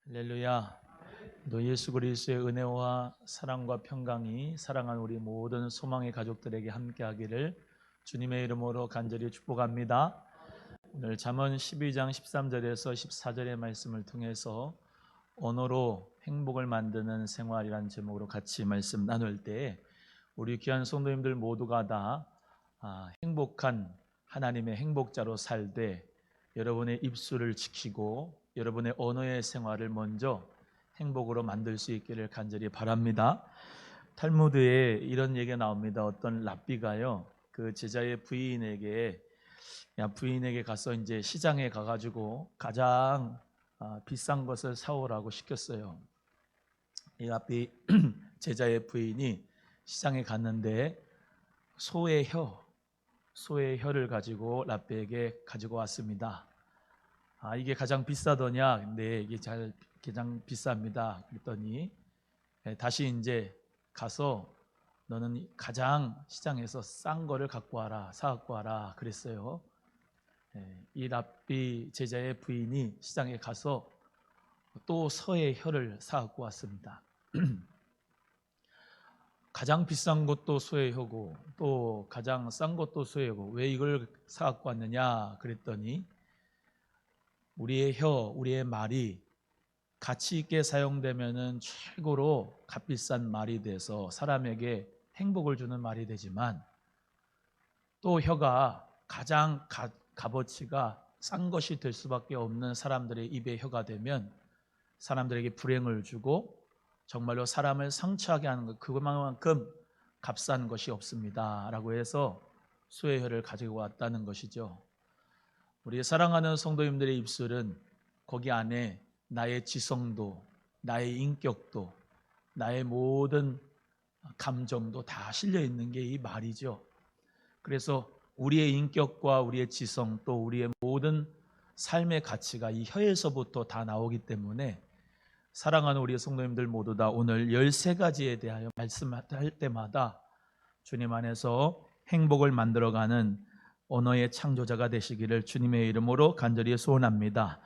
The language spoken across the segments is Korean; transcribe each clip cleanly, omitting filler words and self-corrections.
할렐루야. 너 예수 그리스도의 은혜와 사랑과 평강이 사랑하는 우리 모든 소망의 가족들에게 함께하기를 주님의 이름으로 간절히 축복합니다. 오늘 잠언 12장 13절에서 14절의 말씀을 통해서 언어로 행복을 만드는 생활이라는 제목으로 같이 말씀 나눌 때 우리 귀한 성도님들 모두가 다 행복한 하나님의 행복자로 살되 여러분의 입술을 지키고 여러분의 언어의 생활을 먼저 행복으로 만들 수 있기를 간절히 바랍니다. 탈무드에 이런 얘기가 나옵니다. 어떤 랍비가요, 그 제자의 부인에게 가서 이제 시장에 가가지고 가장 비싼 것을 사오라고 시켰어요. 이 랍비 제자의 부인이 시장에 갔는데 소의 혀를 가지고 랍비에게 가지고 왔습니다. 이게 가장 비싸더냐? 네, 이게 가장 비쌉니다. 그랬더니 다시 이제 가서 너는 가장 시장에서 싼 거를 사갖고 와라 그랬어요. 이 랍비 제자의 부인이 시장에 가서 또 소의 혀를 사갖고 왔습니다. 가장 비싼 것도 소의 혀고 또 가장 싼 것도 소의 혀고 왜 이걸 사갖고 왔느냐 그랬더니 우리의 우리의 말이 가치 있게 사용되면은 최고로 값비싼 말이 돼서 사람에게 행복을 주는 말이 되지만 또 혀가 가장 값어치가 싼 것이 될 수밖에 없는 사람들의 입의 혀가 되면 사람들에게 불행을 주고 정말로 사람을 상처하게 하는 것, 그것만큼 값싼 것이 없습니다 라고 해서 소의 혀를 가지고 왔다는 것이죠. 우리 사랑하는 성도님들의 입술은 거기 안에 나의 지성도, 나의 인격도, 나의 모든 감정도 다 실려 있는 게 이 말이죠. 그래서 우리의 인격과 우리의 지성 또 우리의 모든 삶의 가치가 이 혀에서부터 다 나오기 때문에 사랑하는 우리 성도님들 모두 다 오늘 13가지에 대하여 말씀할 때마다 주님 안에서 행복을 만들어가는 언어의 창조자가 되시기를 주님의 이름으로 간절히 소원합니다.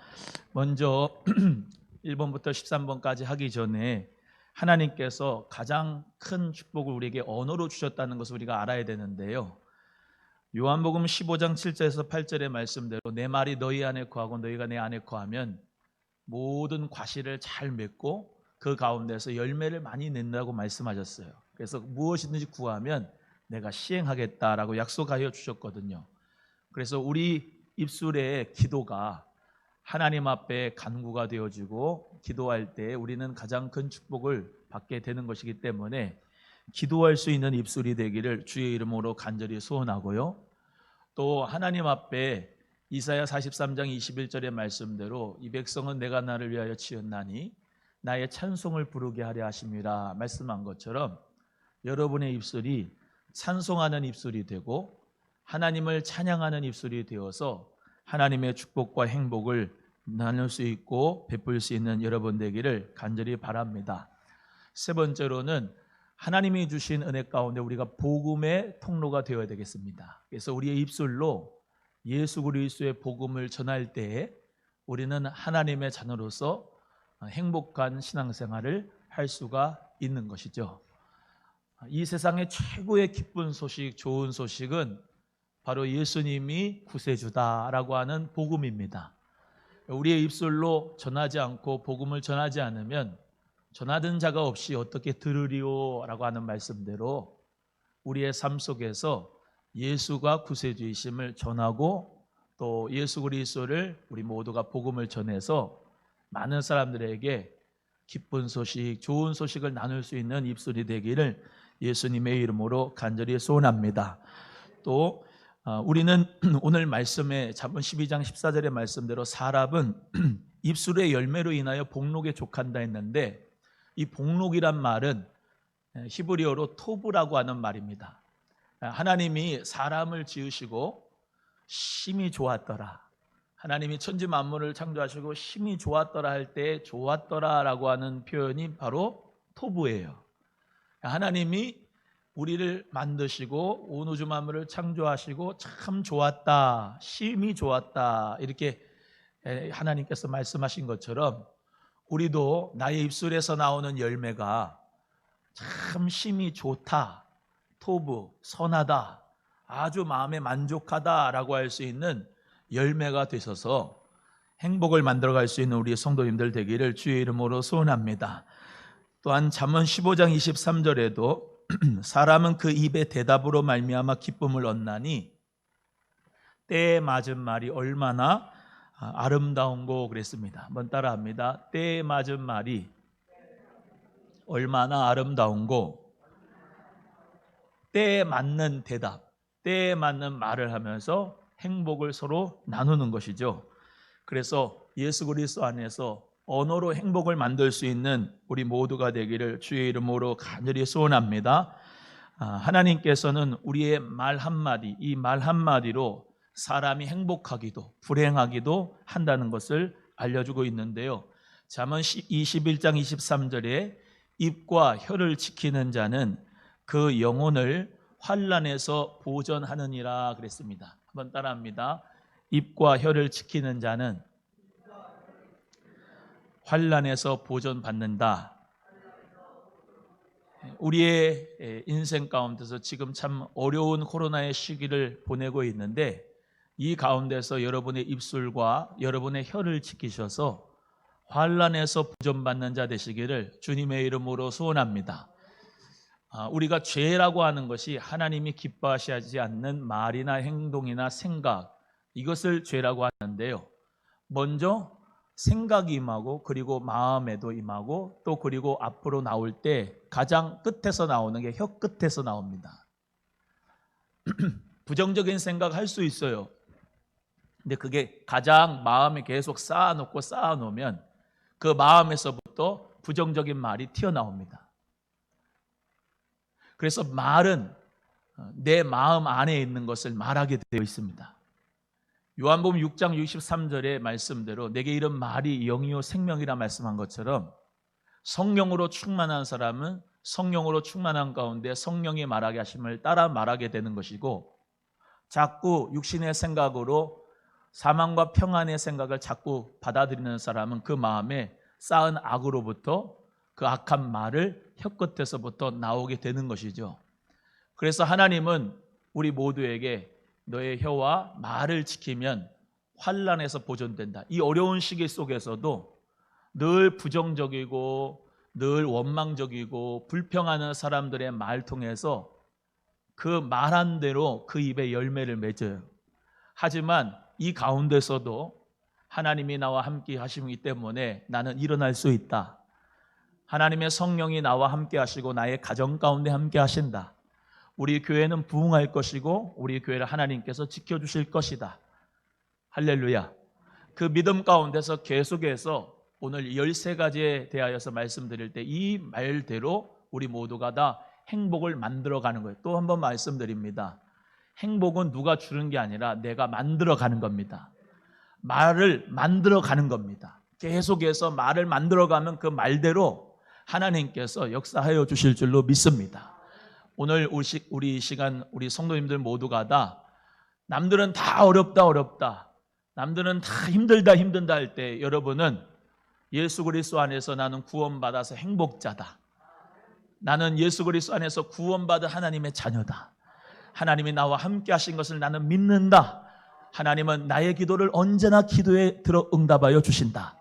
먼저 1번부터 13번까지 하기 전에 하나님께서 가장 큰 축복을 우리에게 언어로 주셨다는 것을 우리가 알아야 되는데요. 요한복음 15장 7절에서 8절의 말씀대로 내 말이 너희 안에 거하고 너희가 내 안에 거하면 모든 과실을 잘 맺고 그 가운데서 열매를 많이 낸다고 말씀하셨어요. 그래서 무엇이든지 구하면 내가 시행하겠다라고 약속하여 주셨거든요. 그래서 우리 입술의 기도가 하나님 앞에 간구가 되어지고 기도할 때 우리는 가장 큰 축복을 받게 되는 것이기 때문에 기도할 수 있는 입술이 되기를 주의 이름으로 간절히 소원하고요. 또 하나님 앞에 이사야 43장 21절의 말씀대로 이 백성은 내가 나를 위하여 지었나니 나의 찬송을 부르게 하려 하심이라 말씀한 것처럼 여러분의 입술이 찬송하는 입술이 되고 하나님을 찬양하는 입술이 되어서 하나님의 축복과 행복을 나눌 수 있고 베풀 수 있는 여러분 되기를 간절히 바랍니다. 세 번째로는 하나님이 주신 은혜 가운데 우리가 복음의 통로가 되어야 되겠습니다. 그래서 우리의 입술로 예수 그리스도의 복음을 전할 때에 우리는 하나님의 자녀로서 행복한 신앙생활을 할 수가 있는 것이죠. 이 세상의 최고의 기쁜 소식, 좋은 소식은 바로 예수님이 구세주다라고 하는 복음입니다. 우리의 입술로 전하지 않고 복음을 전하지 않으면 전하던 자가 없이 어떻게 들으리오라고 하는 말씀대로 우리의 삶 속에서 예수가 구세주이심을 전하고 또 예수 그리스도를 우리 모두가 복음을 전해서 많은 사람들에게 기쁜 소식, 좋은 소식을 나눌 수 있는 입술이 되기를 예수님의 이름으로 간절히 소원합니다. 또 우리는 오늘 말씀에 잠언 12장 14절의 말씀대로 사람은 입술의 열매로 인하여 복록에 족한다 했는데 이 복록이란 말은 히브리어로 토브라고 하는 말입니다. 하나님이 사람을 지으시고 심히 좋았더라. 하나님이 천지 만물을 창조하시고 심히 좋았더라 할 때 좋았더라라고 하는 표현이 바로 토브예요. 하나님이 우리를 만드시고 온 우주 만물을 창조하시고 참 좋았다, 심히 좋았다 이렇게 하나님께서 말씀하신 것처럼 우리도 나의 입술에서 나오는 열매가 참 심히 좋다, 토부, 선하다, 아주 마음에 만족하다라고 할 수 있는 열매가 되셔서 행복을 만들어갈 수 있는 우리 성도님들 되기를 주의 이름으로 소원합니다. 또한 잠언 15장 23절에도 사람은 그 입의 대답으로 말미암아 기쁨을 얻나니 때에 맞은 말이 얼마나 아름다운고 그랬습니다. 한번 따라합니다. 때에 맞은 말이 얼마나 아름다운고, 때에 맞는 대답, 때에 맞는 말을 하면서 행복을 서로 나누는 것이죠. 그래서 예수 그리스도 안에서 언어로 행복을 만들 수 있는 우리 모두가 되기를 주의 이름으로 간절히 소원합니다. 하나님께서는 우리의 말 한마디, 이 말 한마디로 사람이 행복하기도 불행하기도 한다는 것을 알려주고 있는데요. 잠언 21장 23절에 입과 혀를 지키는 자는 그 영혼을 환난에서 보전하느니라 그랬습니다. 한번 따라합니다. 입과 혀를 지키는 자는 환난에서 보전받는다. 우리의 인생 가운데서 지금 참 어려운 코로나의 시기를 보내고 있는데 이 가운데서 여러분의 입술과 여러분의 혀를 지키셔서 환난에서 보전받는 자 되시기를 주님의 이름으로 소원합니다. 우리가 죄라고 하는 것이 하나님이 기뻐하시지 않는 말이나 행동이나 생각, 이것을 죄라고 하는데요. 먼저 생각이 임하고 그리고 마음에도 임하고 또 그리고 앞으로 나올 때 가장 끝에서 나오는 게 혀 끝에서 나옵니다. 부정적인 생각 할 수 있어요. 근데 그게 가장 마음에 계속 쌓아놓으면 그 마음에서부터 부정적인 말이 튀어나옵니다. 그래서 말은 내 마음 안에 있는 것을 말하게 되어 있습니다. 요한복음 6장 63절의 말씀대로 내게 이런 말이 영이요 생명이라 말씀한 것처럼 성령으로 충만한 사람은 성령으로 충만한 가운데 성령이 말하게 하심을 따라 말하게 되는 것이고, 자꾸 육신의 생각으로 사망과 평안의 생각을 자꾸 받아들이는 사람은 그 마음에 쌓은 악으로부터 그 악한 말을 혀끝에서부터 나오게 되는 것이죠. 그래서 하나님은 우리 모두에게 너의 혀와 말을 지키면 환난에서 보존된다. 이 어려운 시기 속에서도 늘 부정적이고 늘 원망적이고 불평하는 사람들의 말 통해서 그 말한 대로 그 입에 열매를 맺어요. 하지만 이 가운데서도 하나님이 나와 함께 하시기 때문에 나는 일어날 수 있다. 하나님의 성령이 나와 함께 하시고 나의 가정 가운데 함께 하신다. 우리 교회는 부흥할 것이고 우리 교회를 하나님께서 지켜주실 것이다. 할렐루야. 그 믿음 가운데서 계속해서 오늘 13가지에 대하여서 말씀드릴 때 이 말대로 우리 모두가 다 행복을 만들어가는 거예요. 또 한 번 말씀드립니다. 행복은 누가 주는 게 아니라 내가 만들어가는 겁니다. 말을 만들어가는 겁니다. 계속해서 말을 만들어가면 그 말대로 하나님께서 역사하여 주실 줄로 믿습니다. 오늘 우리 시간 우리 성도님들 모두가 다 남들은 다 어렵다 남들은 다 힘들다 할 때 여러분은 예수 그리스도 안에서 나는 구원받아서 행복자다. 나는 예수 그리스도 안에서 구원받은 하나님의 자녀다. 하나님이 나와 함께 하신 것을 나는 믿는다. 하나님은 나의 기도를 언제나 기도에 들어 응답하여 주신다.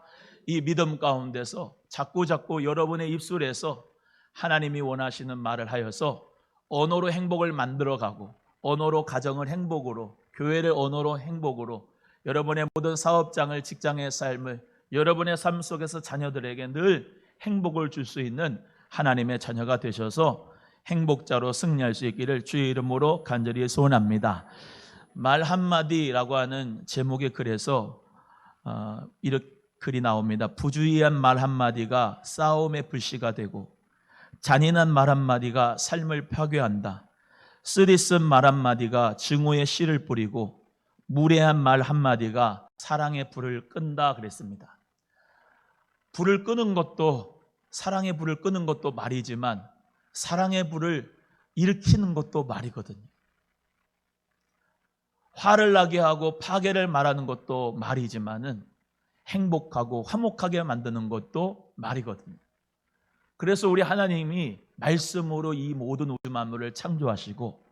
이 믿음 가운데서 자꾸 여러분의 입술에서 하나님이 원하시는 말을 하여서 언어로 행복을 만들어가고 언어로 가정을 행복으로, 교회를 언어로 행복으로, 여러분의 모든 사업장을, 직장의 삶을, 여러분의 삶 속에서 자녀들에게 늘 행복을 줄 수 있는 하나님의 자녀가 되셔서 행복자로 승리할 수 있기를 주의 이름으로 간절히 소원합니다. 말 한마디라고 하는 제목의 글에서 이렇게 글이 나옵니다. 부주의한 말 한마디가 싸움의 불씨가 되고 잔인한 말 한마디가 삶을 파괴한다. 쓰리쓴 말 한마디가 증오의 씨를 뿌리고 무례한 말 한마디가 사랑의 불을 끈다 그랬습니다. 불을 끄는 것도, 사랑의 불을 끄는 것도 말이지만 사랑의 불을 일으키는 것도 말이거든요. 화를 나게 하고 파괴를 말하는 것도 말이지만은 행복하고 화목하게 만드는 것도 말이거든요. 그래서 우리 하나님이 말씀으로 이 모든 우주 만물을 창조하시고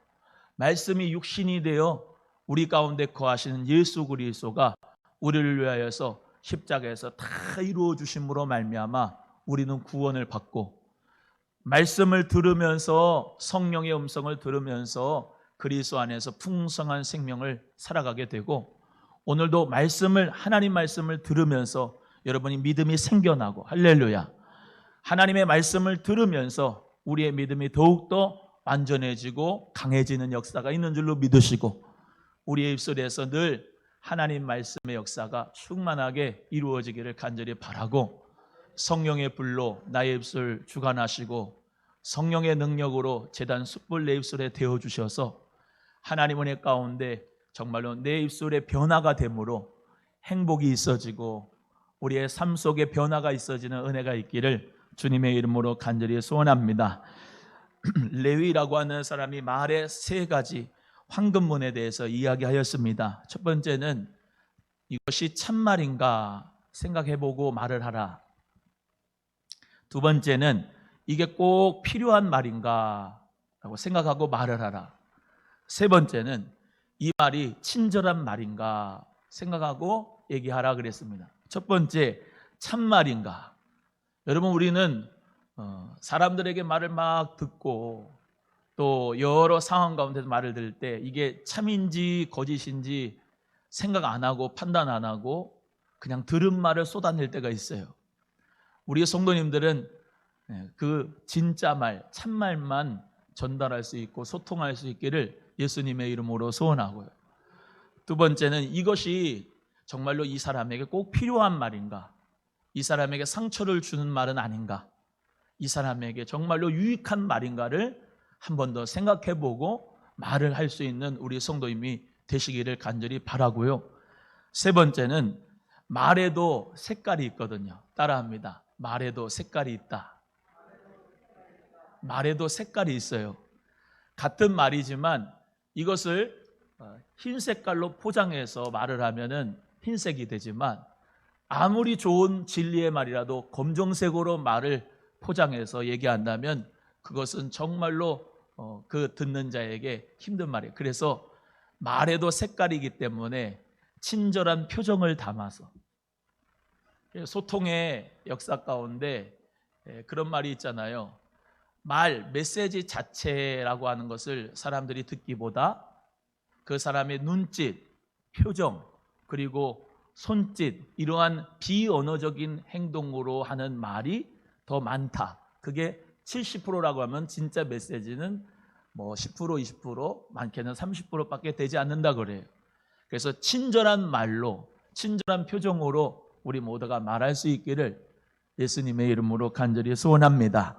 말씀이 육신이 되어 우리 가운데 거하시는 예수 그리스도가 우리를 위하여서 십자가에서 다 이루어 주심으로 말미암아 우리는 구원을 받고 말씀을 들으면서 성령의 음성을 들으면서 그리스도 안에서 풍성한 생명을 살아가게 되고 오늘도 하나님 말씀을 들으면서 여러분이 믿음이 생겨나고 할렐루야. 하나님의 말씀을 들으면서 우리의 믿음이 더욱더 완전해지고 강해지는 역사가 있는 줄로 믿으시고 우리의 입술에서 늘 하나님 말씀의 역사가 충만하게 이루어지기를 간절히 바라고 성령의 불로 나의 입술 주관하시고 성령의 능력으로 제단 숯불 내 입술에 데워주셔서 하나님 은혜 가운데 정말로 내 입술에 변화가 되므로 행복이 있어지고 우리의 삶 속에 변화가 있어지는 은혜가 있기를 주님의 이름으로 간절히 소원합니다. 레위라고 하는 사람이 말의 세 가지 황금문에 대해서 이야기하였습니다. 첫 번째는 이것이 참말인가 생각해보고 말을 하라. 두 번째는 이게 꼭 필요한 말인가 라고 생각하고 말을 하라. 세 번째는 이 말이 친절한 말인가 생각하고 얘기하라 그랬습니다. 첫 번째, 참말인가. 여러분, 우리는 사람들에게 말을 막 듣고 또 여러 상황 가운데서 말을 들을 때 이게 참인지 거짓인지 생각 안 하고 판단 안 하고 그냥 들은 말을 쏟아낼 때가 있어요. 우리 성도님들은 그 진짜 말, 참말만 전달할 수 있고 소통할 수 있기를 예수님의 이름으로 소원하고요. 두 번째는 이것이 정말로 이 사람에게 꼭 필요한 말인가? 이 사람에게 상처를 주는 말은 아닌가? 이 사람에게 정말로 유익한 말인가를 한 번 더 생각해보고 말을 할 수 있는 우리 성도님이 되시기를 간절히 바라고요. 세 번째는 말에도 색깔이 있거든요. 따라합니다. 말에도 색깔이 있다. 말에도 색깔이 있어요. 같은 말이지만 이것을 흰 색깔로 포장해서 말을 하면은 흰색이 되지만 아무리 좋은 진리의 말이라도 검정색으로 말을 포장해서 얘기한다면 그것은 정말로 그 듣는 자에게 힘든 말이에요. 그래서 말에도 색깔이기 때문에 친절한 표정을 담아서 소통의 역사 가운데 그런 말이 있잖아요. 메시지 자체라고 하는 것을 사람들이 듣기보다 그 사람의 눈짓, 표정, 그리고 손짓, 이러한 비언어적인 행동으로 하는 말이 더 많다. 그게 70%라고 하면 진짜 메시지는 10%, 20%, 많게는 30%밖에 되지 않는다 그래요. 그래서 친절한 말로, 친절한 표정으로 우리 모두가 말할 수 있기를 예수님의 이름으로 간절히 소원합니다.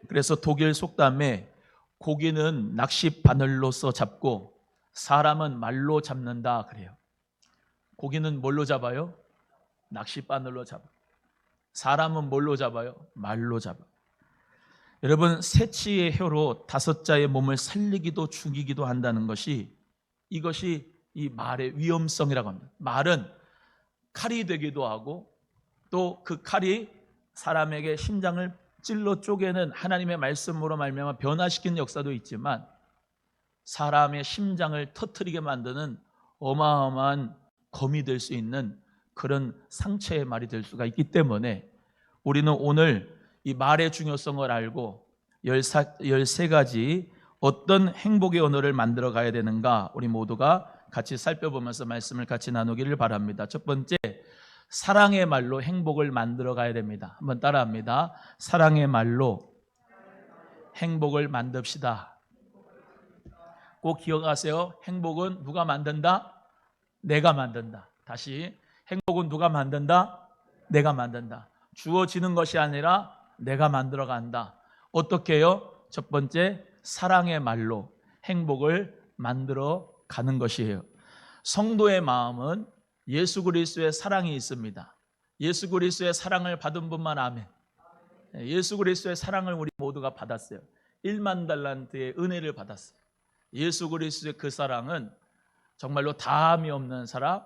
그래서 독일 속담에 고기는 낚시 바늘로서 잡고 사람은 말로 잡는다 그래요. 고기는 뭘로 잡아요? 낚시 바늘로 잡아요. 사람은 뭘로 잡아요? 말로 잡아요. 여러분, 새치의 혀로 5자의 몸을 살리기도 죽이기도 한다는 것이 이것이 이 말의 위험성이라고 합니다. 말은 칼이 되기도 하고 또 그 칼이 사람에게 심장을 찔러 쪼개는 하나님의 말씀으로 말미암아 변화시키는 역사도 있지만 사람의 심장을 터뜨리게 만드는 어마어마한 검이 될 수 있는 그런 상처의 말이 될 수가 있기 때문에 우리는 오늘 이 말의 중요성을 알고 13가지 어떤 행복의 언어를 만들어 가야 되는가 우리 모두가 같이 살펴보면서 말씀을 같이 나누기를 바랍니다. 첫 번째, 사랑의 말로 행복을 만들어 가야 됩니다. 한번 따라합니다. 사랑의 말로 행복을 만듭시다. 꼭 기억하세요. 행복은 누가 만든다? 내가 만든다. 다시, 행복은 누가 만든다? 내가 만든다. 주어지는 것이 아니라 내가 만들어 간다. 어떻게 해요? 첫 번째, 사랑의 말로 행복을 만들어 가는 것이에요. 성도의 마음은 예수 그리스도의 사랑이 있습니다. 예수 그리스도의 사랑을 받은 분만 아멘. 예수 그리스도의 사랑을 우리 모두가 받았어요. 1만 달란트의 은혜를 받았어요. 예수 그리스도의 그 사랑은 정말로 다함이 없는 사랑,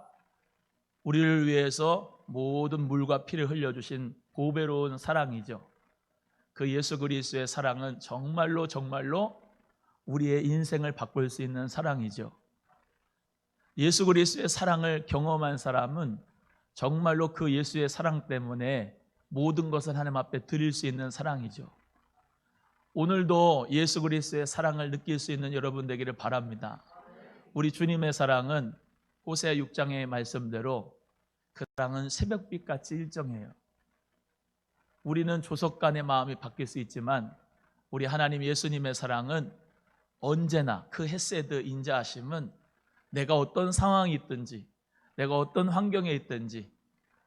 우리를 위해서 모든 물과 피를 흘려주신 보배로운 사랑이죠. 그 예수 그리스도의 사랑은 정말로 우리의 인생을 바꿀 수 있는 사랑이죠. 예수 그리스도의 사랑을 경험한 사람은 정말로 그 예수의 사랑 때문에 모든 것을 하나님 앞에 드릴 수 있는 사랑이죠. 오늘도 예수 그리스도의 사랑을 느낄 수 있는 여러분 되기를 바랍니다. 우리 주님의 사랑은 호세아 6장의 말씀대로 그 사랑은 새벽빛같이 일정해요. 우리는 조석간의 마음이 바뀔 수 있지만 우리 하나님 예수님의 사랑은 언제나 그 헤세드 인자하심은 내가 어떤 상황이 있든지 내가 어떤 환경에 있든지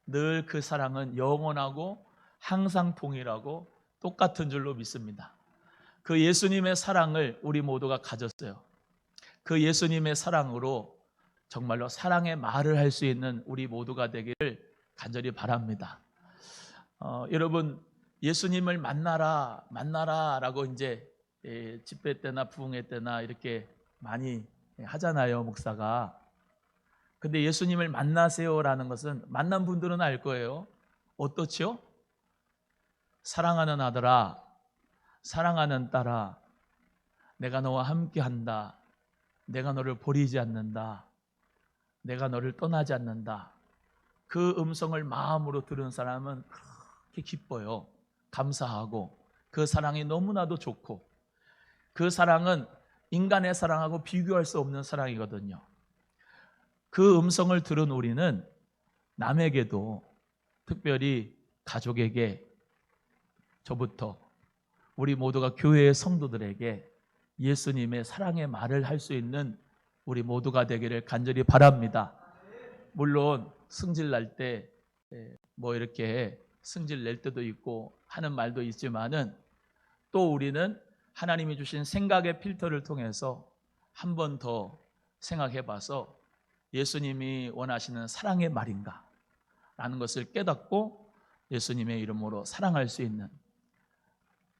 늘 그 사랑은 영원하고 항상 동일하고 똑같은 줄로 믿습니다. 그 예수님의 사랑을 우리 모두가 가졌어요. 그 예수님의 사랑으로 정말로 사랑의 말을 할 수 있는 우리 모두가 되기를 간절히 바랍니다. 여러분 예수님을 만나라 라고 이제 집회 때나 부흥회 때나 이렇게 많이 하잖아요, 목사가. 근데 예수님을 만나세요라는 것은 만난 분들은 알 거예요. 어떻지요? 사랑하는 아들아, 사랑하는 딸아, 내가 너와 함께한다. 내가 너를 버리지 않는다. 내가 너를 떠나지 않는다. 그 음성을 마음으로 들은 사람은 그렇게 기뻐요. 감사하고 그 사랑이 너무나도 좋고 그 사랑은 인간의 사랑하고 비교할 수 없는 사랑이거든요. 그 음성을 들은 우리는 남에게도 특별히 가족에게 저부터 우리 모두가 교회의 성도들에게 예수님의 사랑의 말을 할 수 있는 우리 모두가 되기를 간절히 바랍니다. 물론 승질 날 때 뭐 이렇게 승질 낼 때도 있고 하는 말도 있지만은 또 우리는 하나님이 주신 생각의 필터를 통해서 한 번 더 생각해 봐서 예수님이 원하시는 사랑의 말인가 라는 것을 깨닫고 예수님의 이름으로 사랑할 수 있는,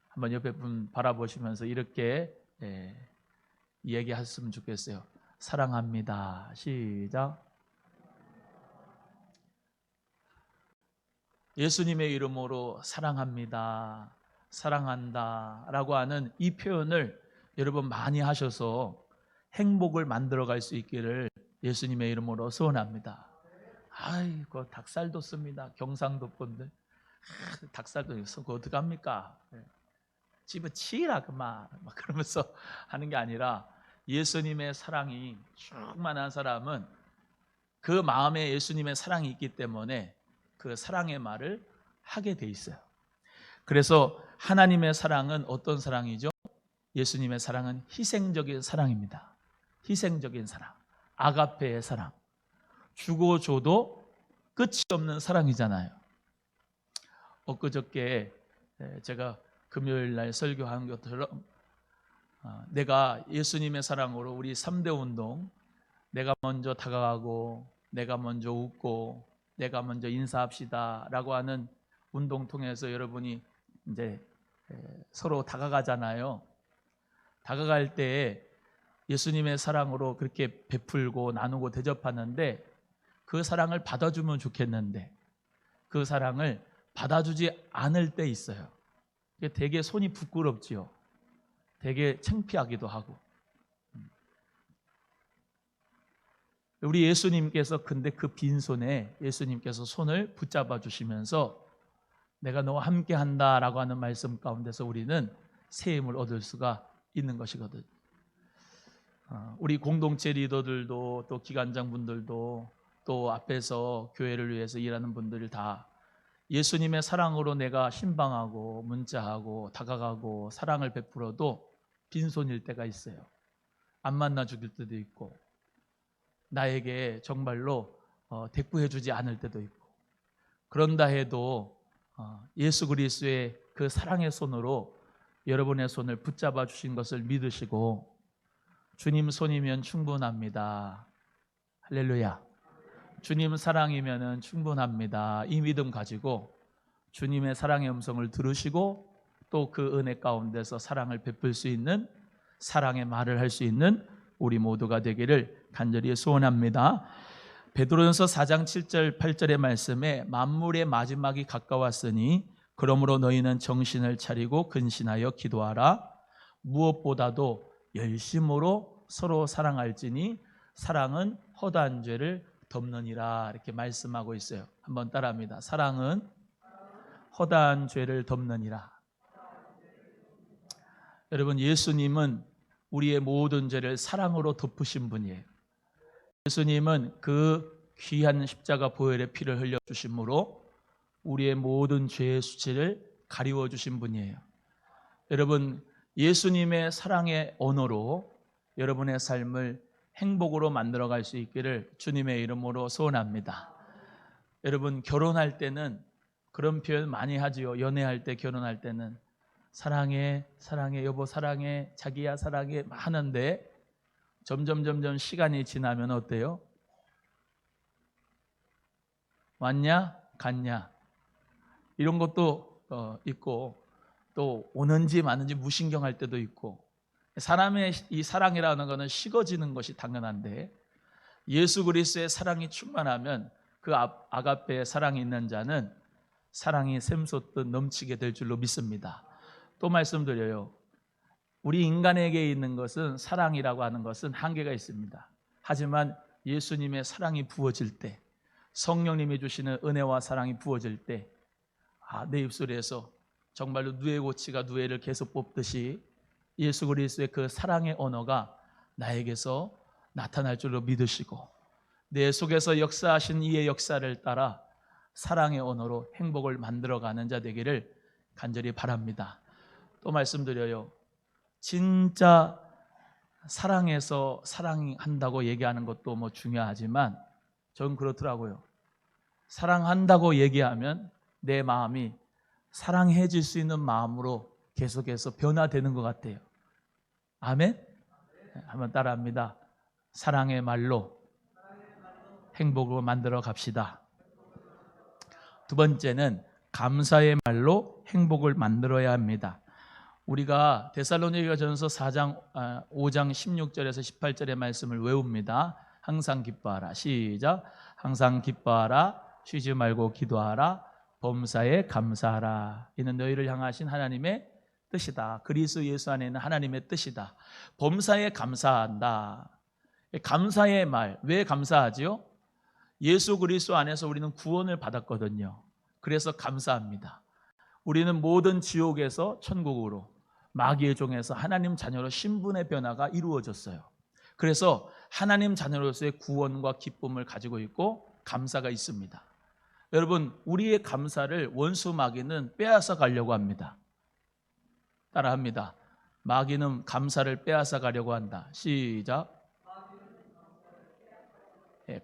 한번 옆에 분 바라보시면서 이렇게 얘기하셨으면 좋겠어요. 사랑합니다. 시작. 예수님의 이름으로 사랑합니다. 사랑한다 라고 하는 이 표현을 여러분 많이 하셔서 행복을 만들어갈 수 있기를 예수님의 이름으로 소원합니다. 아이고 닭살도 씁니다. 경상도 분들 닭살도 있어. 그거 어떡합니까? 집에 치라 그만 막 그러면서 하는 게 아니라 예수님의 사랑이 충만한 사람은 그 마음에 예수님의 사랑이 있기 때문에 그 사랑의 말을 하게 돼 있어요. 그래서 하나님의 사랑은 어떤 사랑이죠? 예수님의 사랑은 희생적인 사랑입니다. 희생적인 사랑, 아가페의 사랑, 주고 줘도 끝이 없는 사랑이잖아요. 엊그저께 제가 금요일 날 설교한 것처럼 내가 예수님의 사랑으로 우리 3대 운동, 내가 먼저 다가가고 내가 먼저 웃고 내가 먼저 인사합시다 라고 하는 운동 통해서 여러분이 이제 서로 다가가잖아요. 다가갈 때 예수님의 사랑으로 그렇게 베풀고 나누고 대접하는데 그 사랑을 받아주면 좋겠는데 그 사랑을 받아주지 않을 때 있어요. 되게 손이 부끄럽지요. 되게 창피하기도 하고. 우리 예수님께서 근데 그 빈손에 예수님께서 손을 붙잡아 주시면서 내가 너와 함께 한다라고 하는 말씀 가운데서 우리는 새 힘을 얻을 수가 있는 것이거든요. 우리 공동체 리더들도 또 기관장분들도 또 앞에서 교회를 위해서 일하는 분들 다 예수님의 사랑으로 내가 신방하고 문자하고 다가가고 사랑을 베풀어도 빈손일 때가 있어요. 안 만나 죽일 때도 있고 나에게 정말로 대꾸해 주지 않을 때도 있고 그런다 해도 예수 그리스도의 그 사랑의 손으로 여러분의 손을 붙잡아 주신 것을 믿으시고 주님 손이면 충분합니다. 할렐루야. 주님 사랑이면 충분합니다. 이 믿음 가지고 주님의 사랑의 음성을 들으시고 또 그 은혜 가운데서 사랑을 베풀 수 있는 사랑의 말을 할 수 있는 우리 모두가 되기를 간절히 소원합니다. 베드로전서 4장 7절 8절의 말씀에 만물의 마지막이 가까웠으니 그러므로 너희는 정신을 차리고 근신하여 기도하라. 무엇보다도 열심으로 서로 사랑할지니 사랑은 허다한 죄를 덮느니라. 이렇게 말씀하고 있어요. 한번 따라합니다. 사랑은 허다한 죄를 덮느니라. 여러분, 예수님은 우리의 모든 죄를 사랑으로 덮으신 분이에요. 예수님은 그 귀한 십자가 보혈의 피를 흘려주심으로 우리의 모든 죄의 수치를 가리워 주신 분이에요. 여러분, 예수님의 사랑의 언어로 여러분의 삶을 행복으로 만들어갈 수 있기를 주님의 이름으로 소원합니다. 여러분, 결혼할 때는 그런 표현 많이 하지요. 연애할 때, 결혼할 때는 사랑해, 사랑해, 여보 사랑해, 자기야 사랑해 하는데 점점 시간이 지나면 어때요? 왔냐? 갔냐? 이런 것도 있고, 또 오는지 마는지 무신경할 때도 있고, 사람의 이 사랑이라는 것은 식어지는 것이 당연한데 예수 그리스도의 사랑이 충만하면 그 아가페의 사랑이 있는 자는 사랑이 샘솟듯 넘치게 될 줄로 믿습니다. 또 말씀드려요. 우리 인간에게 있는 것은, 사랑이라고 하는 것은 한계가 있습니다. 하지만 예수님의 사랑이 부어질 때, 성령님이 주시는 은혜와 사랑이 부어질 때, 내 입술에서 정말로 누에 고치가 누에를 계속 뽑듯이 예수 그리스도의 그 사랑의 언어가 나에게서 나타날 줄로 믿으시고, 내 속에서 역사하신 이의 역사를 따라 사랑의 언어로 행복을 만들어가는 자 되기를 간절히 바랍니다. 또 말씀드려요. 진짜 사랑해서 사랑한다고 얘기하는 것도 뭐 중요하지만 저는 그렇더라고요. 사랑한다고 얘기하면 내 마음이 사랑해질 수 있는 마음으로 계속해서 변화되는 것 같아요. 아멘? 한번 따라합니다. 사랑의 말로 행복을 만들어 갑시다. 두 번째는 감사의 말로 행복을 만들어야 합니다. 우리가 데살로니가전서 5장 16절에서 18절의 말씀을 외웁니다. 항상 기뻐하라. 시작. 항상 기뻐하라. 쉬지 말고 기도하라. 범사에 감사하라. 이는 너희를 향하신 하나님의 뜻이다. 그리스도 예수 안에 있는 하나님의 뜻이다. 범사에 감사한다. 감사의 말. 왜 감사하지요? 예수 그리스도 안에서 우리는 구원을 받았거든요. 그래서 감사합니다. 우리는 모든 지옥에서 천국으로, 마귀의 종에서 하나님 자녀로 신분의 변화가 이루어졌어요. 그래서 하나님 자녀로서의 구원과 기쁨을 가지고 있고 감사가 있습니다. 여러분, 우리의 감사를 원수 마귀는 빼앗아 가려고 합니다. 따라합니다. 마귀는 감사를 빼앗아 가려고 한다. 시작.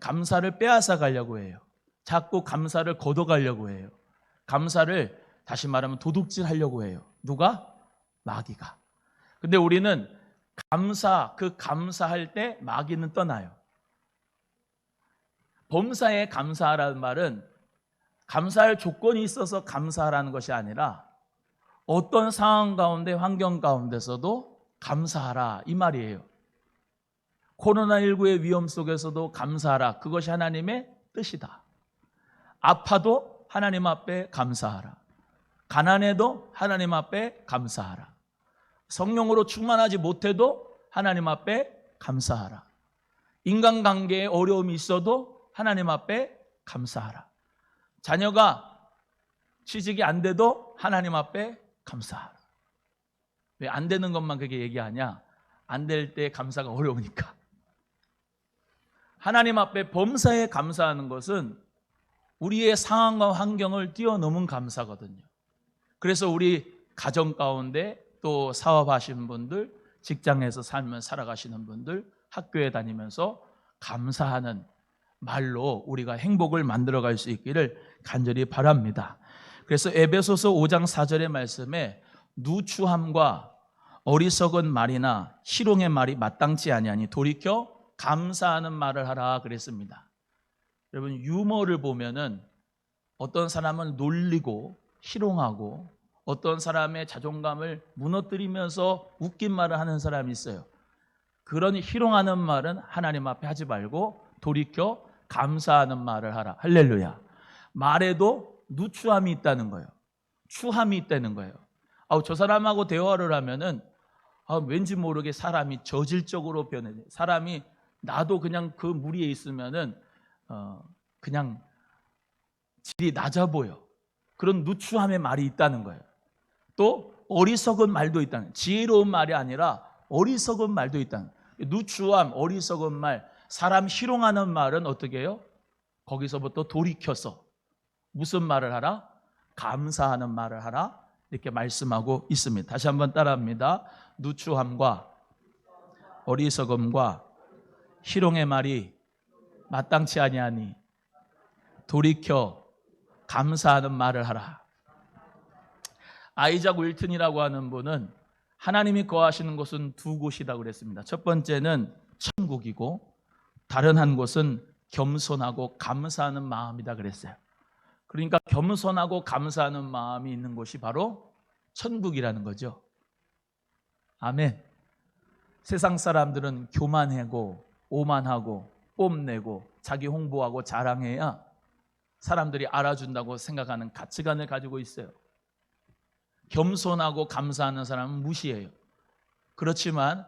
감사를 빼앗아 가려고 해요. 자꾸 감사를 걷어가려고 해요. 감사를 다시 말하면 도둑질하려고 해요. 누가? 마귀가. 근데 우리는 감사할 때 마귀는 떠나요. 범사에 감사하라는 말은 감사할 조건이 있어서 감사하라는 것이 아니라 어떤 상황 가운데, 환경 가운데서도 감사하라, 이 말이에요. 코로나19의 위험 속에서도 감사하라. 그것이 하나님의 뜻이다. 아파도 하나님 앞에 감사하라. 가난해도 하나님 앞에 감사하라. 성령으로 충만하지 못해도 하나님 앞에 감사하라. 인간관계에 어려움이 있어도 하나님 앞에 감사하라. 자녀가 취직이 안 돼도 하나님 앞에 감사하라. 왜 안 되는 것만 그렇게 얘기하냐? 안 될 때 감사가 어려우니까. 하나님 앞에 범사에 감사하는 것은 우리의 상황과 환경을 뛰어넘은 감사거든요. 그래서 우리 가정 가운데, 또 사업하시는 분들, 직장에서 살아가시는 분들, 학교에 다니면서 감사하는 말로 우리가 행복을 만들어갈 수 있기를 간절히 바랍니다. 그래서 에베소서 5장 4절의 말씀에 누추함과 어리석은 말이나 희롱의 말이 마땅치 아니하니 돌이켜 감사하는 말을 하라 그랬습니다. 여러분, 유머를 보면은 어떤 사람은 놀리고 희롱하고 어떤 사람의 자존감을 무너뜨리면서 웃긴 말을 하는 사람이 있어요. 그런 희롱하는 말은 하나님 앞에 하지 말고 돌이켜 감사하는 말을 하라. 할렐루야. 말에도 누추함이 있다는 거예요. 추함이 있다는 거예요. 저 사람하고 대화를 하면은 왠지 모르게 사람이 저질적으로 변해. 사람이 나도 그냥 그 무리에 있으면은 그냥 질이 낮아 보여. 그런 누추함의 말이 있다는 거예요. 또 어리석은 말도 있다는 거예요. 지혜로운 말이 아니라 어리석은 말도 있다는 거예요. 누추함, 어리석은 말, 사람 희롱하는 말은 어떻게 해요? 거기서부터 돌이켜서 무슨 말을 하라? 감사하는 말을 하라. 이렇게 말씀하고 있습니다. 다시 한번 따라합니다. 누추함과 어리석음과 희롱의 말이 마땅치 아니하니 돌이켜 감사하는 말을 하라. 아이작 윌튼이라고 하는 분은 하나님이 거하시는 곳은 두 곳이라고 그랬습니다. 첫 번째는 천국이고 다른 한 곳은 겸손하고 감사하는 마음이다 그랬어요. 그러니까 겸손하고 감사하는 마음이 있는 곳이 바로 천국이라는 거죠. 아멘. 세상 사람들은 교만하고 오만하고 뽐내고 자기 홍보하고 자랑해야 사람들이 알아준다고 생각하는 가치관을 가지고 있어요. 겸손하고 감사하는 사람은 무시해요. 그렇지만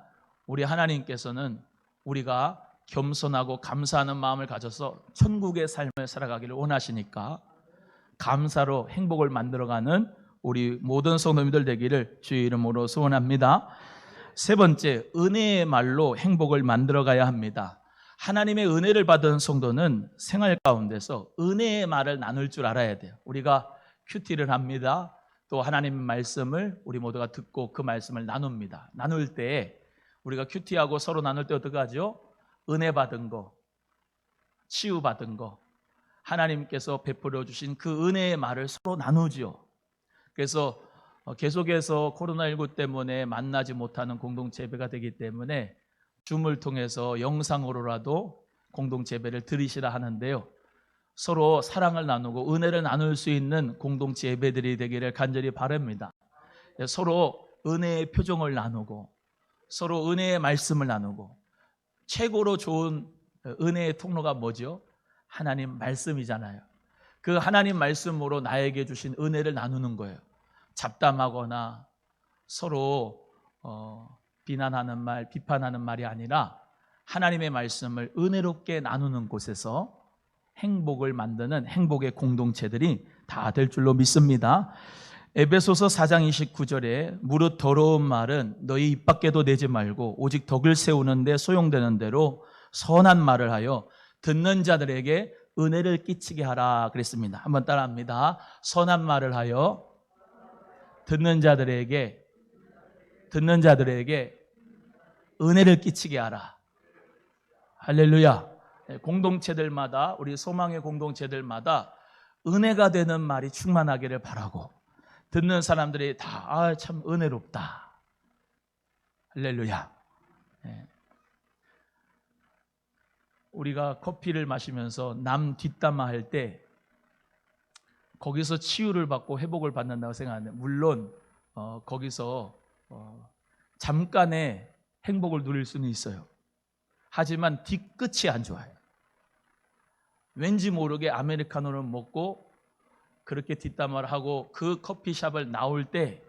우리 하나님께서는 우리가 겸손하고 감사하는 마음을 가져서 천국의 삶을 살아가기를 원하시니까 감사로 행복을 만들어가는 우리 모든 성도님들 되기를 주의 이름으로 소원합니다. 세 번째, 은혜의 말로 행복을 만들어가야 합니다. 하나님의 은혜를 받은 성도는 생활 가운데서 은혜의 말을 나눌 줄 알아야 돼요. 우리가 큐티를 합니다. 또 하나님의 말씀을 우리 모두가 듣고 그 말씀을 나눕니다. 나눌 때 우리가 큐티하고 서로 나눌 때 어떻게 하죠? 은혜 받은 거, 치유받은 거, 하나님께서 베풀어 주신 그 은혜의 말을 서로 나누죠. 그래서 계속해서 코로나19 때문에 만나지 못하는 공동체 예배가 되기 때문에 줌을 통해서 영상으로라도 공동체 예배를 드리시라 하는데요. 서로 사랑을 나누고 은혜를 나눌 수 있는 공동체 예배들이 되기를 간절히 바랍니다. 서로 은혜의 표정을 나누고 서로 은혜의 말씀을 나누고 최고로 좋은 은혜의 통로가 뭐죠? 하나님 말씀이잖아요. 그 하나님 말씀으로 나에게 주신 은혜를 나누는 거예요. 잡담하거나 서로 비난하는 말, 비판하는 말이 아니라 하나님의 말씀을 은혜롭게 나누는 곳에서 행복을 만드는 행복의 공동체들이 다 될 줄로 믿습니다. 에베소서 4장 29절에 무릇 더러운 말은 너희 입 밖에도 내지 말고 오직 덕을 세우는 데 소용되는 대로 선한 말을 하여 듣는 자들에게 은혜를 끼치게 하라 그랬습니다. 한번 따라합니다. 선한 말을 하여 듣는 자들에게 은혜를 끼치게 하라. 할렐루야. 공동체들마다 우리 소망의 공동체들마다 은혜가 되는 말이 충만하기를 바라고 듣는 사람들이 다 참 은혜롭다. 할렐루야. 우리가 커피를 마시면서 남 뒷담화 할 때 거기서 치유를 받고 회복을 받는다고 생각하는데 물론 거기서 잠깐의 행복을 누릴 수는 있어요. 하지만 뒤끝이 안 좋아요. 왠지 모르게 아메리카노를 먹고 그렇게 뒷담화를 하고 그 커피숍을 나올 때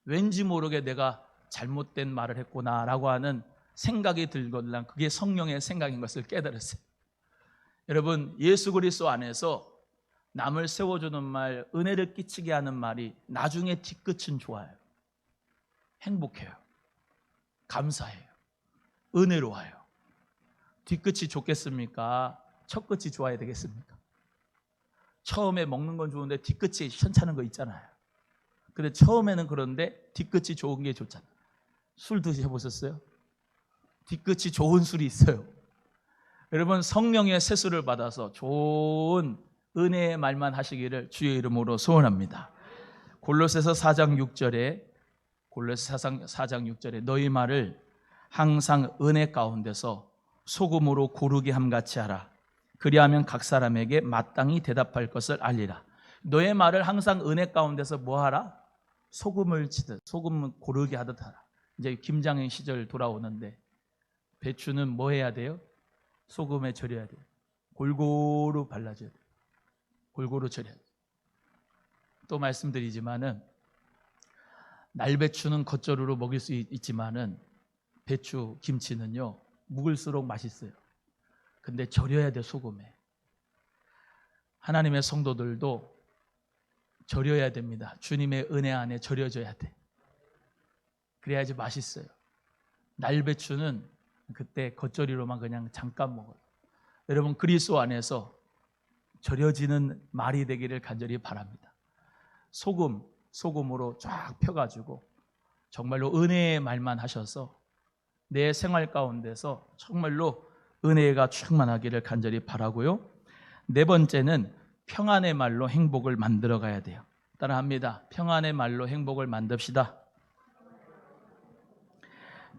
왠지 모르게 내가 잘못된 말을 했구나라고 하는 생각이 들거나 그게 성령의 생각인 것을 깨달았어요. 여러분, 예수 그리스도 안에서 남을 세워주는 말, 은혜를 끼치게 하는 말이 나중에 뒤끝은 좋아요. 행복해요. 감사해요. 은혜로워요. 뒤끝이 좋겠습니까? 첫 끝이 좋아야 되겠습니까? 처음에 먹는 건 좋은데 뒤끝이 현찮은 거 있잖아요. 근데 처음에는 그런데 뒤끝이 좋은 게 좋잖아요. 술 드셔보셨어요? 뒤끝이 좋은 술이 있어요. 여러분, 성령의 세수를 받아서 좋은 은혜의 말만 하시기를 주의 이름으로 소원합니다. 골로새서 4장 6절에 너희 말을 항상 은혜 가운데서 소금으로 고르게 함같이 하라. 그리하면 각 사람에게 마땅히 대답할 것을 알리라. 너의 말을 항상 은혜 가운데서 뭐 하라? 소금을 치듯, 소금을 고르게 하듯 하라. 이제 김장인 시절 돌아오는데 배추는 뭐 해야 돼요? 소금에 절여야 돼요. 골고루 발라줘야 돼요. 골고루 처리해야 돼요. 또 말씀드리지만은 날배추는 겉절이로 먹일 수 있지만은 배추, 김치는요 묵을수록 맛있어요. 근데 절여야 돼, 소금에. 하나님의 성도들도 절여야 됩니다. 주님의 은혜 안에 절여져야 돼. 그래야지 맛있어요. 날배추는 그때 겉절이로만 그냥 잠깐 먹어요. 여러분, 그리스도 안에서 절여지는 말이 되기를 간절히 바랍니다. 소금으로 쫙 펴가지고 정말로 은혜의 말만 하셔서 내 생활 가운데서 정말로 은혜가 충만하기를 간절히 바라고요. 네 번째는 평안의 말로 행복을 만들어 가야 돼요. 따라합니다. 평안의 말로 행복을 만듭시다.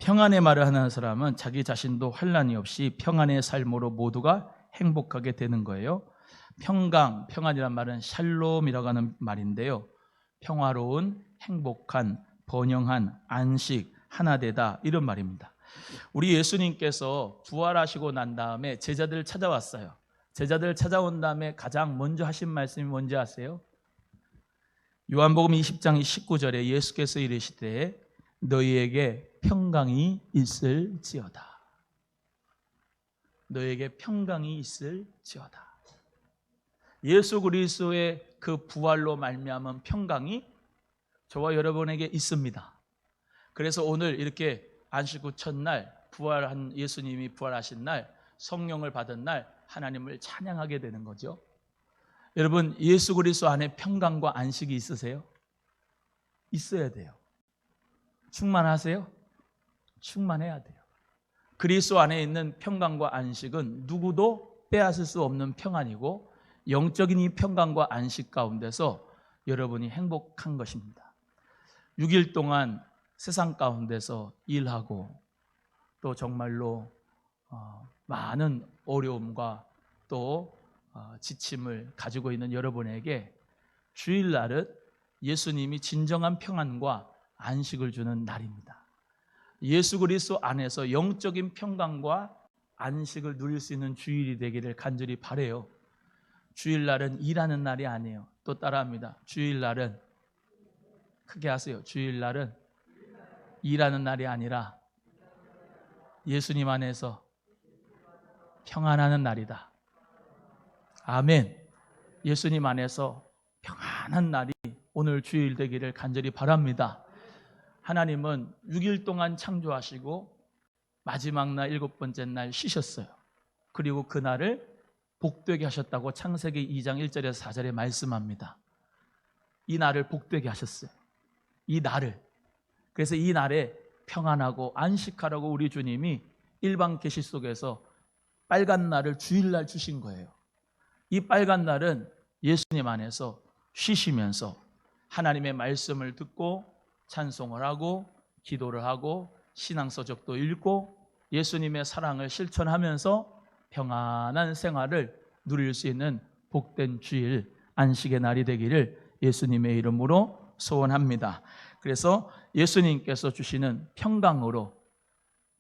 평안의 말을 하는 사람은 자기 자신도 환난이 없이 평안의 삶으로 모두가 행복하게 되는 거예요. 평안이란 말은 샬롬이라고 하는 말인데요. 평화로운, 행복한, 번영한, 안식, 하나되다, 이런 말입니다. 우리 예수님께서 부활하시고 난 다음에 제자들을 찾아왔어요. 제자들 찾아온 다음에 가장 먼저 하신 말씀이 뭔지 아세요? 요한복음 20장 19절에 예수께서 이르시되 너희에게 평강이 있을지어다. 너희에게 평강이 있을지어다. 예수 그리스도의 그 부활로 말미암은 평강이 저와 여러분에게 있습니다. 그래서 오늘 이렇게 안식 후 첫날 부활한 예수님이 부활하신 날, 성령을 받은 날 하나님을 찬양하게 되는 거죠. 여러분, 예수 그리스도 안에 평강과 안식이 있으세요? 있어야 돼요. 충만하세요? 충만해야 돼요. 그리스도 안에 있는 평강과 안식은 누구도 빼앗을 수 없는 평안이고 영적인 이 평강과 안식 가운데서 여러분이 행복한 것입니다. 6일 동안 세상 가운데서 일하고 또 정말로 많은 어려움과 또 지침을 가지고 있는 여러분에게 주일날은 예수님이 진정한 평안과 안식을 주는 날입니다. 예수 그리스도 안에서 영적인 평강과 안식을 누릴 수 있는 주일이 되기를 간절히 바라요. 주일날은 일하는 날이 아니에요. 또 따라합니다. 주일날은, 크게 하세요. 주일날은 일하는 날이 아니라 예수님 안에서 평안하는 날이다. 아멘. 예수님 안에서 평안한 날이 오늘 주일 되기를 간절히 바랍니다. 하나님은 6일 동안 창조하시고 마지막 날 7번째 날 쉬셨어요. 그리고 그날을 복되게 하셨다고 창세기 2장 1절에서 4절에 말씀합니다. 이 날을 복되게 하셨어요. 이 날을. 그래서 이 날에 평안하고 안식하라고 우리 주님이 일방 계시 속에서 빨간 날을 주일날 주신 거예요. 이 빨간 날은 예수님 안에서 쉬시면서 하나님의 말씀을 듣고 찬송을 하고 기도를 하고 신앙서적도 읽고 예수님의 사랑을 실천하면서 평안한 생활을 누릴 수 있는 복된 주일, 안식의 날이 되기를 예수님의 이름으로 소원합니다. 그래서 예수님께서 주시는 평강으로,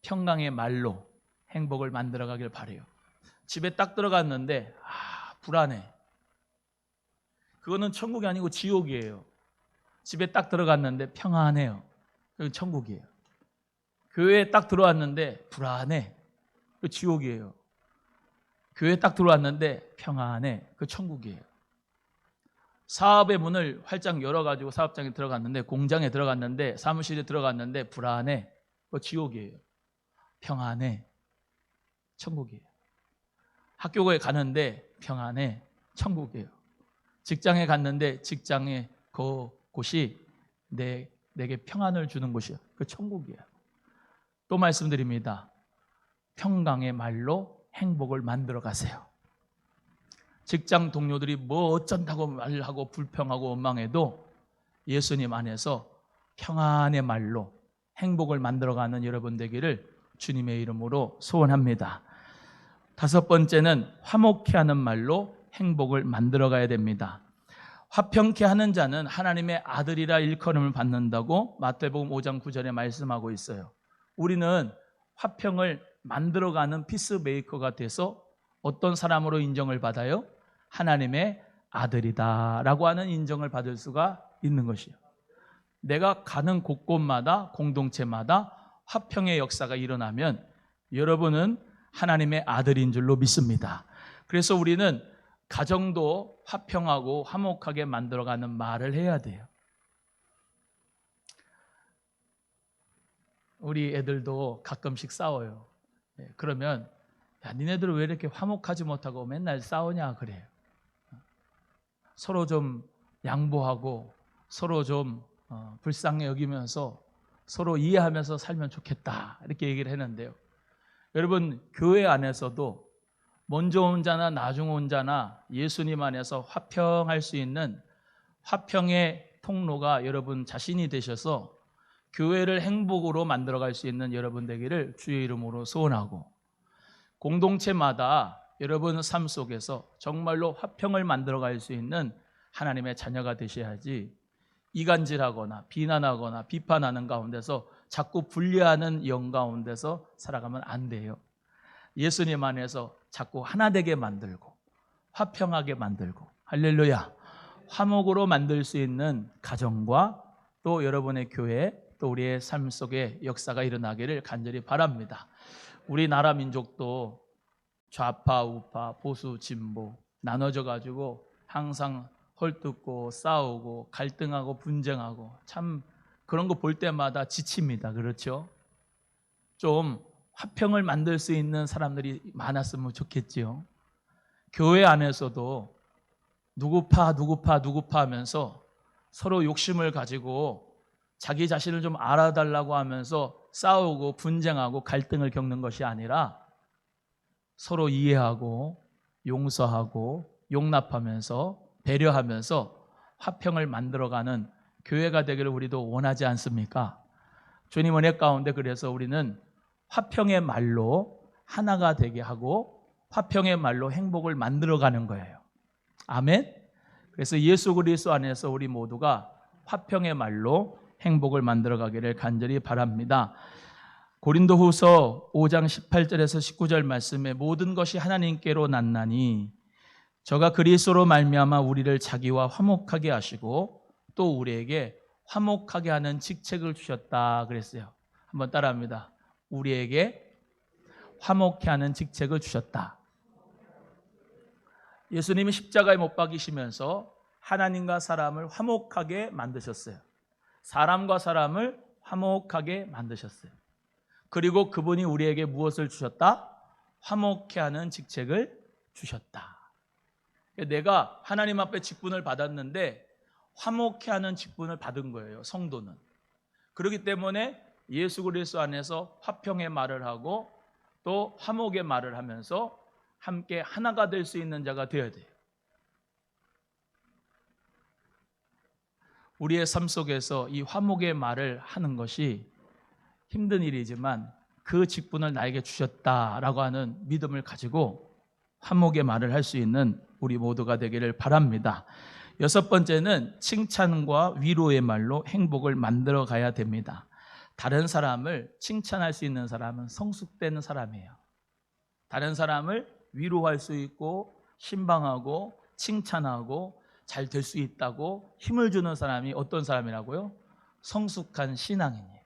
평강의 말로 행복을 만들어 가길 바라요. 집에 딱 들어갔는데 불안해. 그거는 천국이 아니고 지옥이에요. 집에 딱 들어갔는데 평안해요. 그건 천국이에요. 교회에 딱 들어왔는데 불안해. 그 지옥이에요. 교회에 딱 들어왔는데 평안해. 그 천국이에요. 사업의 문을 활짝 열어가지고 사업장에 들어갔는데, 공장에 들어갔는데, 사무실에 들어갔는데 불안해. 그 지옥이에요. 평안해. 천국이에요. 학교에 가는데 평안해. 천국이에요. 직장에 갔는데 직장의 곳이 내게 평안을 주는 곳이에요. 그 천국이에요. 또 말씀드립니다. 평강의 말로 행복을 만들어 가세요. 직장 동료들이 뭐 어쩐다고 말하고 불평하고 원망해도 예수님 안에서 평안의 말로 행복을 만들어가는 여러분 되기를 주님의 이름으로 소원합니다. 다섯 번째는 화목케 하는 말로 행복을 만들어가야 됩니다. 화평케 하는 자는 하나님의 아들이라 일컬음을 받는다고 마태복음 5장 9절에 말씀하고 있어요. 우리는 화평을 만들어가는 피스메이커가 돼서 어떤 사람으로 인정을 받아요? 하나님의 아들이다라고 하는 인정을 받을 수가 있는 것이에요. 내가 가는 곳곳마다 공동체마다 화평의 역사가 일어나면 여러분은 하나님의 아들인 줄로 믿습니다. 그래서 우리는 가정도 화평하고 화목하게 만들어가는 말을 해야 돼요. 우리 애들도 가끔씩 싸워요. 그러면 야, 니네들은 왜 이렇게 화목하지 못하고 맨날 싸우냐 그래요. 서로 좀 양보하고 서로 좀 불쌍히 여기면서 서로 이해하면서 살면 좋겠다 이렇게 얘기를 했는데요. 여러분 교회 안에서도 먼저 온 자나 나중 온 자나 예수님 안에서 화평할 수 있는 화평의 통로가 여러분 자신이 되셔서 교회를 행복으로 만들어갈 수 있는 여러분 되기를 주의 이름으로 소원하고, 공동체마다 여러분 삶 속에서 정말로 화평을 만들어갈 수 있는 하나님의 자녀가 되셔야지 이간질하거나 비난하거나 비판하는 가운데서 자꾸 분리하는 영 가운데서 살아가면 안 돼요. 예수님 안에서 자꾸 하나 되게 만들고 화평하게 만들고, 할렐루야, 화목으로 만들 수 있는 가정과 또 여러분의 교회 또 우리의 삶 속에 역사가 일어나기를 간절히 바랍니다. 우리나라 민족도 좌파 우파 보수 진보 나눠져 가지고 항상 헐뜯고 싸우고 갈등하고 분쟁하고 참 그런 거 볼 때마다 지칩니다. 그렇죠? 좀 화평을 만들 수 있는 사람들이 많았으면 좋겠지요. 교회 안에서도 누구파 하면서 서로 욕심을 가지고 자기 자신을 좀 알아달라고 하면서 싸우고 분쟁하고 갈등을 겪는 것이 아니라 서로 이해하고 용서하고 용납하면서 배려하면서 화평을 만들어가는 교회가 되기를 우리도 원하지 않습니까? 주님 은혜 가운데 그래서 우리는 화평의 말로 하나가 되게 하고 화평의 말로 행복을 만들어가는 거예요. 아멘. 그래서 예수 그리스도 안에서 우리 모두가 화평의 말로 행복을 만들어가기를 간절히 바랍니다. 고린도후서 5장 18절에서 19절 말씀에 모든 것이 하나님께로 났나니 저가 그리스도로 말미암아 우리를 자기와 화목하게 하시고 또 우리에게 화목하게 하는 직책을 주셨다 그랬어요. 한번 따라합니다. 우리에게 화목케 하는 직책을 주셨다. 예수님이 십자가에 못 박이시면서 하나님과 사람을 화목하게 만드셨어요. 사람과 사람을 화목하게 만드셨어요. 그리고 그분이 우리에게 무엇을 주셨다? 화목케 하는 직책을 주셨다. 내가 하나님 앞에 직분을 받았는데 화목케 하는 직분을 받은 거예요. 성도는. 그렇기 때문에 예수 그리스도 안에서 화평의 말을 하고 또 화목의 말을 하면서 함께 하나가 될 수 있는 자가 되어야 돼요. 우리의 삶 속에서 이 화목의 말을 하는 것이 힘든 일이지만 그 직분을 나에게 주셨다라고 하는 믿음을 가지고 화목의 말을 할 수 있는 우리 모두가 되기를 바랍니다. 여섯 번째는 칭찬과 위로의 말로 행복을 만들어 가야 됩니다. 다른 사람을 칭찬할 수 있는 사람은 성숙된 사람이에요. 다른 사람을 위로할 수 있고 신방하고 칭찬하고 잘 될 수 있다고 힘을 주는 사람이 어떤 사람이라고요? 성숙한 신앙인이에요.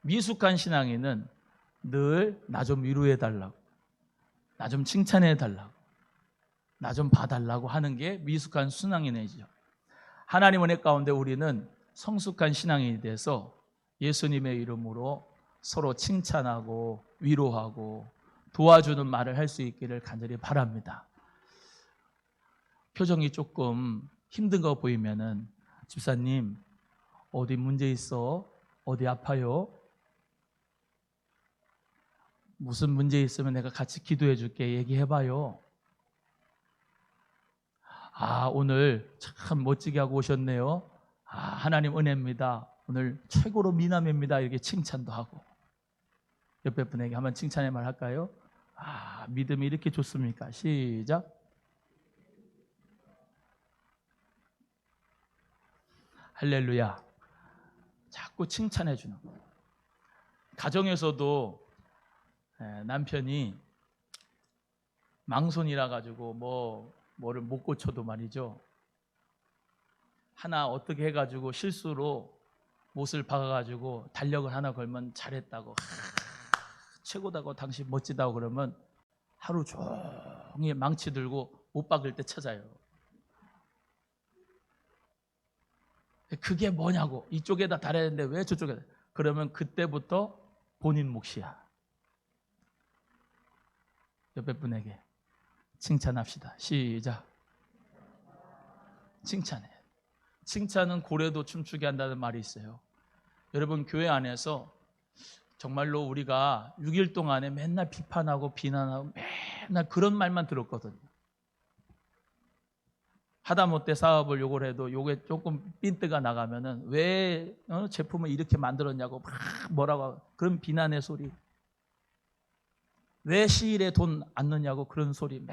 미숙한 신앙인은 늘 나 좀 위로해 달라고, 나 좀 칭찬해 달라고, 나 좀 봐달라고 하는 게 미숙한 신앙인이죠. 하나님 은혜 가운데 우리는 성숙한 신앙인이 돼서 예수님의 이름으로 서로 칭찬하고 위로하고 도와주는 말을 할 수 있기를 간절히 바랍니다. 표정이 조금 힘든 거 보이면은 집사님 어디 문제 있어? 어디 아파요? 무슨 문제 있으면 내가 같이 기도해 줄게. 얘기해 봐요. 아, 오늘 참 멋지게 하고 오셨네요. 아, 하나님 은혜입니다. 오늘 최고로 미남입니다. 이렇게 칭찬도 하고. 옆에 분에게 한번 칭찬의 말 할까요? 아, 믿음이 이렇게 좋습니까? 시작. 할렐루야. 자꾸 칭찬해 주는 거예요. 가정에서도 남편이 망손이라 가지고 뭐를 못 고쳐도 말이죠. 하나 어떻게 해가지고 실수로 못을 박아가지고 달력을 하나 걸면 잘했다고, 최고다고, 당신 멋지다고 그러면 하루 종일 망치 들고 못 박을 때 찾아요. 그게 뭐냐고, 이쪽에다 달아야 되는데 왜 저쪽에다. 그러면 그때부터 본인 몫이야. 옆에 분에게 칭찬합시다. 시작. 칭찬해. 칭찬은 고래도 춤추게 한다는 말이 있어요. 여러분, 교회 안에서 정말로 우리가 6일 동안에 맨날 비판하고 비난하고 맨날 그런 말만 들었거든요. 하다못해 사업을 요걸 해도 요게 조금 핀트가 나가면은 왜 제품을 이렇게 만들었냐고 막 뭐라고 하고, 그런 비난의 소리, 왜 시일에 돈 안 넣냐고 그런 소리,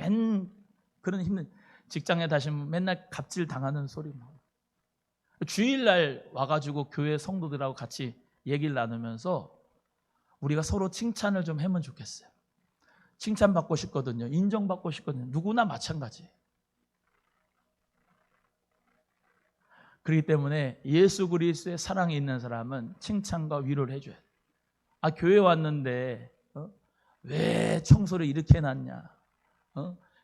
그런 힘든, 직장에 다시면 맨날 갑질 당하는 소리. 주일날 와가지고 교회 성도들하고 같이 얘기를 나누면서 우리가 서로 칭찬을 좀 하면 좋겠어요. 칭찬받고 싶거든요. 인정받고 싶거든요. 누구나 마찬가지예요. 그렇기 때문에 예수 그리스도의 사랑이 있는 사람은 칭찬과 위로를 해줘야 돼요. 아, 교회 왔는데 왜 청소를 이렇게 해놨냐,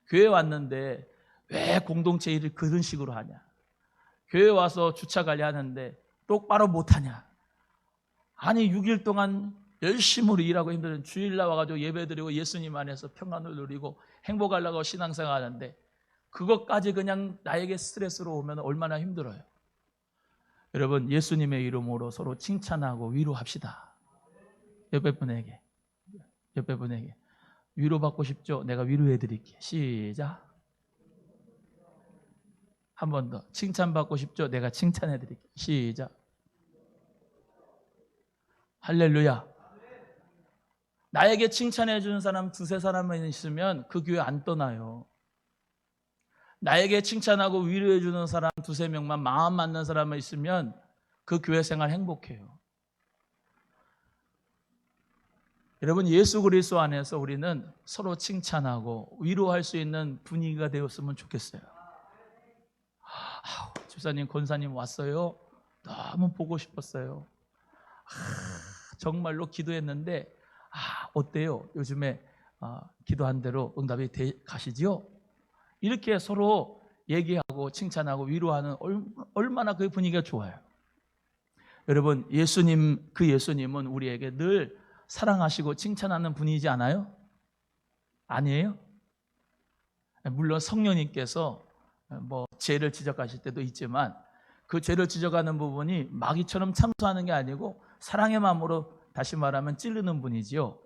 교회 왔는데 왜 공동체 일을 그런 식으로 하냐, 교회 와서 주차 관리하는데 똑바로 못하냐. 아니 6일 동안 열심히 일하고 힘들은 주일날 와가지고 예배드리고 예수님 안에서 평안을 누리고 행복하려고 신앙생활 하는데 그것까지 그냥 나에게 스트레스로 오면 얼마나 힘들어요. 여러분, 예수님의 이름으로 서로 칭찬하고 위로합시다. 옆에 분에게 위로받고 싶죠? 내가 위로해 드릴게요. 시작. 한 번 더. 칭찬받고 싶죠? 내가 칭찬해 드릴게요. 시작. 할렐루야. 나에게 칭찬해 주는 사람 두세 사람만 있으면 그 교회 안 떠나요. 나에게 칭찬하고 위로해 주는 사람 두세 명만, 마음 맞는 사람만 있으면 그 교회 생활 행복해요. 여러분, 예수 그리스도 안에서 우리는 서로 칭찬하고 위로할 수 있는 분위기가 되었으면 좋겠어요. 집사님, 권사님 왔어요. 너무 보고 싶었어요. 정말로 기도했는데 어때요? 요즘에 기도한 대로 응답이 가시지요? 이렇게 서로 얘기하고 칭찬하고 위로하는 얼마나 그 분위기가 좋아요. 여러분, 그 예수님은 우리에게 늘 사랑하시고 칭찬하는 분이지 않아요? 아니에요? 물론 성령님께서 죄를 지적하실 때도 있지만 그 죄를 지적하는 부분이 마귀처럼 참소하는 게 아니고 사랑의 마음으로, 다시 말하면 찌르는 분이지요.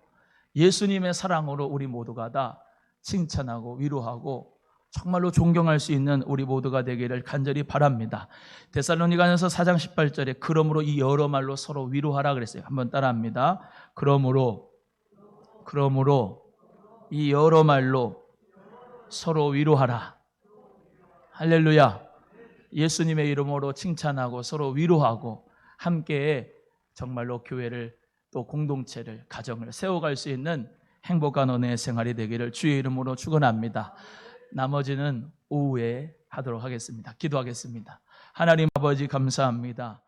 예수님의 사랑으로 우리 모두가 다 칭찬하고 위로하고 정말로 존경할 수 있는 우리 모두가 되기를 간절히 바랍니다. 데살로니가전서 4장 18절에 그러므로 이 여러 말로 서로 위로하라 그랬어요. 한번 따라합니다. 그러므로 이 여러 말로 서로 위로하라. 할렐루야. 예수님의 이름으로 칭찬하고 서로 위로하고 함께 정말로 교회를, 또 공동체를, 가정을 세워갈 수 있는 행복한 은혜의 생활이 되기를 주의 이름으로 축원합니다. 나머지는 오후에 하도록 하겠습니다. 기도하겠습니다. 하나님 아버지, 감사합니다.